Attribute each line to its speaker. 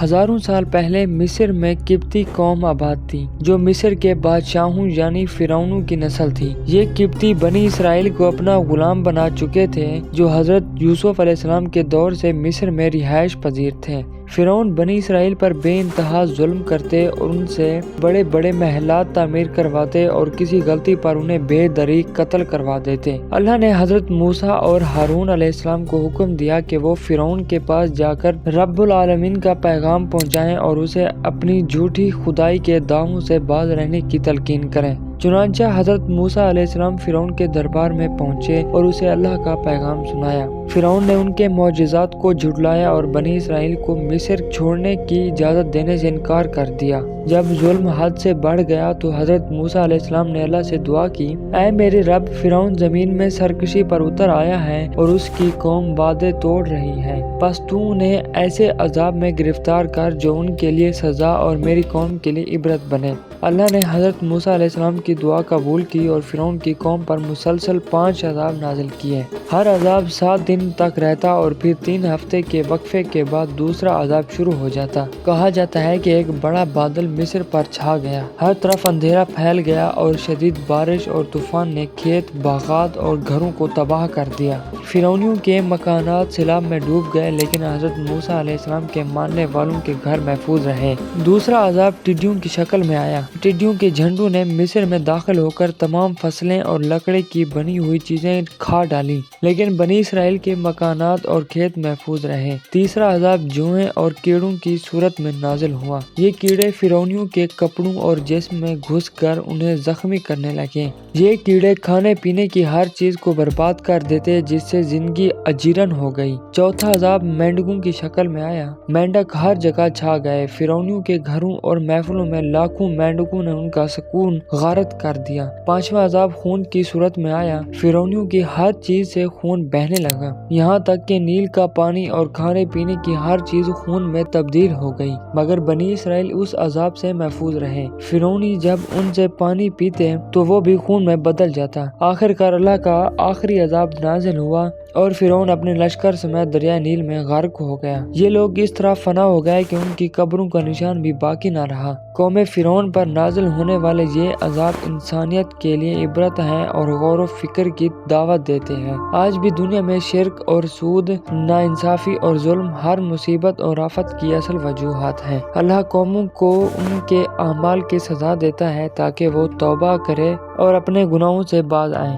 Speaker 1: ہزاروں سال پہلے مصر میں قبطی قوم آباد تھی جو مصر کے بادشاہوں یعنی فرعونوں کی نسل تھی۔ یہ قبطی بنی اسرائیل کو اپنا غلام بنا چکے تھے جو حضرت یوسف علیہ السلام کے دور سے مصر میں رہائش پذیر تھے۔ فرعون بنی اسرائیل پر بے انتہا ظلم کرتے اور ان سے بڑے بڑے محلات تعمیر کرواتے اور کسی غلطی پر انہیں بے دریغ قتل کروا دیتے۔ اللہ نے حضرت موسیٰ اور ہارون علیہ السلام کو حکم دیا کہ وہ فرعون کے پاس جا کر رب العالمین کا پیغام پہنچائیں اور اسے اپنی جھوٹی خدائی کے دعووں سے باز رہنے کی تلقین کریں۔ چنانچہ حضرت موسیٰ علیہ السلام فرعون کے دربار میں پہنچے اور اسے اللہ کا پیغام سنایا۔ فرعون نے ان کے معجزات کو جھٹلایا اور بنی اسرائیل کو مصر چھوڑنے کی اجازت دینے سے انکار کر دیا۔ جب ظلم حد سے بڑھ گیا تو حضرت موسیٰ علیہ السلام نے اللہ سے دعا کی، اے میرے رب، فرعون زمین میں سرکشی پر اتر آیا ہے اور اس کی قوم وعدے توڑ رہی ہے، پس تو انہیں ایسے عذاب میں گرفتار کر جو ان کے لیے سزا اور میری قوم کے لیے عبرت بنے۔ اللہ نے حضرت موسیٰ علیہ السلام کی دعا قبول کی اور فرعون کی قوم پر مسلسل 5 عذاب نازل کیے۔ ہر عذاب 7 دن تک رہتا اور پھر 3 ہفتے کے وقفے کے بعد دوسرا عذاب شروع ہو جاتا۔ کہا جاتا ہے کہ ایک بڑا بادل مصر پر چھا گیا، ہر طرف اندھیرا پھیل گیا اور شدید بارش اور طوفان نے کھیت، باغات اور گھروں کو تباہ کر دیا۔ فرعونیوں کے مکانات سیلاب میں ڈوب گئے لیکن حضرت موسیٰ علیہ السلام کے ماننے والوں کے گھر محفوظ رہے۔ دوسرا عذاب ٹڈیوں کی شکل میں آیا۔ ٹڈیوں کے جھنڈوں نے مصر میں داخل ہو کر تمام فصلیں اور لکڑی کی بنی ہوئی چیزیں کھا ڈالی لیکن بنی اسرائیل کے مکانات اور کھیت محفوظ رہے۔ تیسرا عذاب جوئیں اور کیڑوں کی صورت میں نازل ہوا۔ یہ کیڑے فرعونیوں کے کپڑوں اور جسم میں گھس کر انہیں زخمی کرنے لگے۔ یہ کیڑے کھانے پینے کی ہر چیز کو برباد کر دیتے جس سے زندگی اجیرن ہو گئی۔ چوتھا عذاب مینڈکوں کی شکل میں آیا۔ مینڈک ہر جگہ چھا گئے۔ فرعونیوں کے گھروں اور محفلوں میں لاکھوں مینڈکوں نے ان کا سکون غارت کر دیا۔ پانچواں عذاب خون کی صورت میں آیا۔ فرعونیوں کی ہر چیز سے خون بہنے لگا، یہاں تک کہ نیل کا پانی اور کھانے پینے کی ہر چیز خون میں تبدیل ہو گئی، مگر بنی اسرائیل اس عذاب سے محفوظ رہے۔ فرعونی جب ان سے پانی پیتے تو وہ بھی خون میں بدل جاتا۔ آخر کار اللہ کا آخری عذاب نازل ہوا اور فرعون اپنے لشکر سمیت دریائے نیل میں غرق ہو گیا۔ یہ لوگ اس طرح فنا ہو گئے کہ ان کی قبروں کا نشان بھی باقی نہ رہا۔ قوم فرعون پر نازل ہونے والے یہ عذاب انسانیت کے لیے عبرت ہیں اور غور و فکر کی دعوت دیتے ہیں۔ آج بھی دنیا میں شرک اور سود، ناانصافی اور ظلم ہر مصیبت اور آفت کی اصل وجوہات ہیں۔ اللہ قوموں کو ان کے اعمال کی سزا دیتا ہے تاکہ وہ توبہ کرے اور اپنے گناہوں سے باز آئیں۔